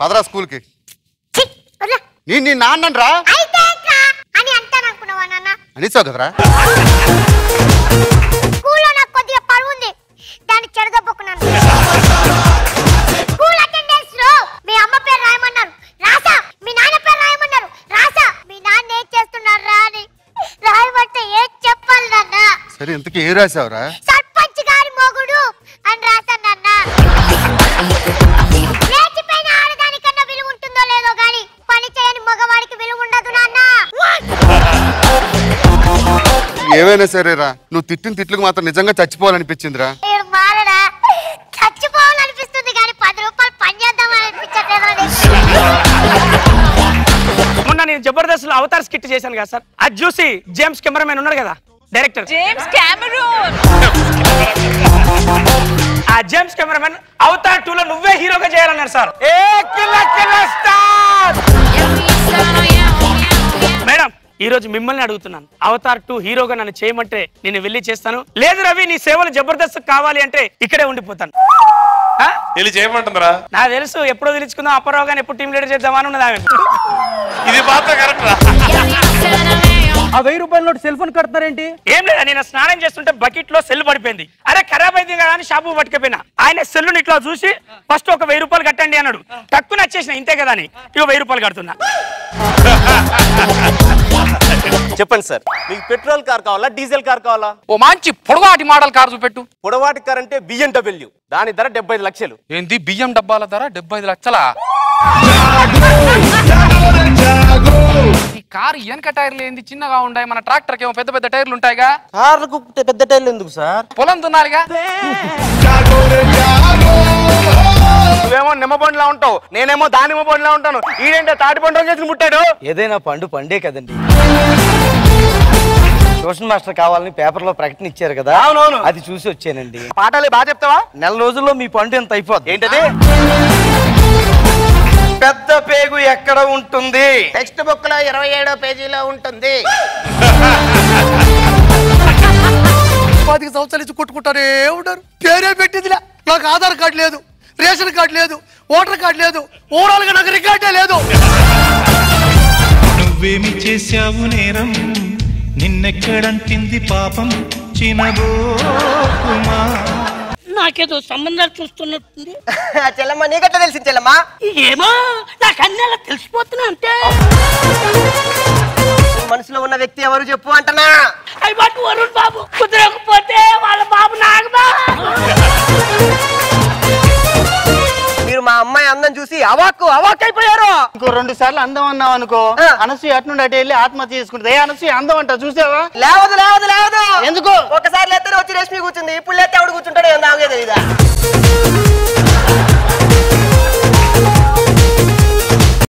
పదరా స్కూల్కి. నీ నాన్నరా అని అంటాననుకున్నావా నాన్న? అనిసావు కదరా. స్కూల్లో నాకు కొద్దిగా పరువు ఉంది, దాన్ని చెడదొబ్బుకున్నాను. స్కూల్ అటెండెన్స్ లో మీ అమ్మ పేరు రాయమన్నారు, రాసా. మీ నాన్న పేరు రాయమన్నారు, రాసా. మీ నాన్న ఏం చేస్తున్నారా అని రాయమంటే ఏం చెప్పాలి నాన్న? సరే ఇంతకీ ఏ రాసావురా? సర్పంచ్ గారి మొగుడు అని రాశాను నాన్న. లేచిపోయిన ఆడదానికన్నా విలువ ఉంటుందో లేదో గాని పని చేయని మగవాడికి విలువ ఉండదు నాన్న. ఏమైనా సరేరా, నువ్వు తిట్టిన తిట్లకు మాత్రం నిజంగా చచ్చిపోవాలనిపించిందిరా. మారడా, చచ్చిపోవాలనిపిస్తుంది కానీ 10 రూపాయలు పని చేద్దామని అనిపించట్లేదు. మొన్న నేను జబర్దస్త్ లో అవతార్ స్కిట్ చేశాను కదా సార్, అది చూసి జేమ్స్ కెమెరామెన్ ఉన్నాడు కదా డైరెక్టర్, జేమ్స్ కెమెరూన్, ఆ జేమ్స్ కెమెరామెన్ అవతార్ 2 లో నువ్వే హీరోగా చేయాలన్నారు సార్. మేడం ఈ రోజు మిమ్మల్ని అడుగుతున్నాను, అవతార్ 2 హీరోగా నన్ను చేయమంటే నేను వెళ్ళి చేస్తాను, లేదు రవి నీ సేవలు జబర్దస్త్ కావాలి అంటే ఇక్కడే ఉండిపోతాను. చేయమంటుందిరా? నాకు తెలుసు, ఎప్పుడో తెలుసుకుందాం అప్పారావు గాని ఎప్పుడు టీం లీడర్ చేద్దామని ఉన్నది ఆమె. ఇది మాత్రం కరెక్ట్ రా. ఆ 1000 రూపాయల నోటు సెల్ ఫోన్ కడతారేంటి? ఏం లేదా, నేను స్నానం చేస్తుంటే బకెట్ లో సెల్ పడిపోయింది, అరే ఖరాబ్ అయింది కదా అని షాపు పట్టుకపోయినా, ఆయన సెల్లుని ఇట్లా చూసి ఫస్ట్ ఒక 1000 రూపాయలు కట్టండి అన్నాడు, తక్కువ నచ్చేసిన ఇంతే కదా అని ఇక 1000 రూపాయలు కడుతున్నా. చెప్పండి సార్, మీకు పెట్రోల్ కార్ కావాలా డీజిల్ కార్ కావాలా? ఓ మంచి పొడవాటి మోడల్ కార్ చూపెట్టు. పొడవాటి కార్ అంటే BMW, దాని ధర 75 లక్షలు. ఏంది బియ్యం డబ్బాల ధర 75 లక్షలా? ఈ కారు వెనక టైర్లు ఏంది చిన్నగా ఉంటాయి, మన ట్రాక్టర్ ఏమో పెద్ద పెద్ద టైర్లు ఉంటాయిగా. కార్లకు పెద్ద టైర్లు ఎందుకు సార్? పొలం దున్నాలిగా. నువ్వేమో నిమ్మ బండిలా ఉంటావు, నేనేమో దానిమ్మ బండిలా ఉంటాను. ఈడేంటే తాటి పండు చేసి ముట్టాడు. ఏదైనా పండే కదండి. ట్యూషన్ మాస్టర్ కావాలని పేపర్ లో ప్రకటన ఇచ్చారు కదా, అవునవును, అది చూసి వచ్చానండి. పాఠాలు బాగా చెప్తావా? నెల రోజుల్లో మీ పండు ఎంత అయిపోద్ది. ఏంటది? పెద్ద పేగు ఎక్కడ ఉంటుంది? టెక్స్ట్ బుక్ లో 27వ పేజీలో ఉంటుంది. 10 సంవత్సరాలు ఇచ్చి కొట్టుకుంటారే ఉంటారు. పేరే పెట్టిందిలే, నాకు ఆధార్ కార్డు లేదు, రేషన్ కార్డు లేదు, ఓటర్ కార్డు లేదు, ఓవరాల్ గా నాకు రికార్డే లేదు. నువ్వేమి చేశావు నేరం, నిన్నెక్కడంటింది పాపం చినబోకుమా. నాకేదో సంబంధాలు చూస్తున్నట్టుంది. చెల్లమ్మ నీకట్లా తెలిసింది చెల్లమ్మ? ఏమో నాకు అన్నీ అలా తెలిసిపోతున్నా అంతే. మనసులో ఉన్న వ్యక్తి ఎవరు చెప్పు అంటనా? అయిపోతు వరుణ్ బాబు, కుదరకపోతే వాళ్ళ బాబు నాగబాబు. మీరు మా అమ్మాయి అందం చూసి అవాక్ అయిపోయారు. ఇంకో 2 సార్లు అందం అన్నావు అనుకో, అనసూయ అటు నుండి అటు వెళ్ళి ఆత్మహత్య చేసుకుంటుంది. ఏ అనసూయ అందం అంట చూసావా? లేవదు ఎందుకు? ఒకసారి లేతే వచ్చి రేష్మి కూర్చుంది, ఇప్పుడు లేతే ఆవిడ కూర్చుంటాడు, ఏం తాగేది.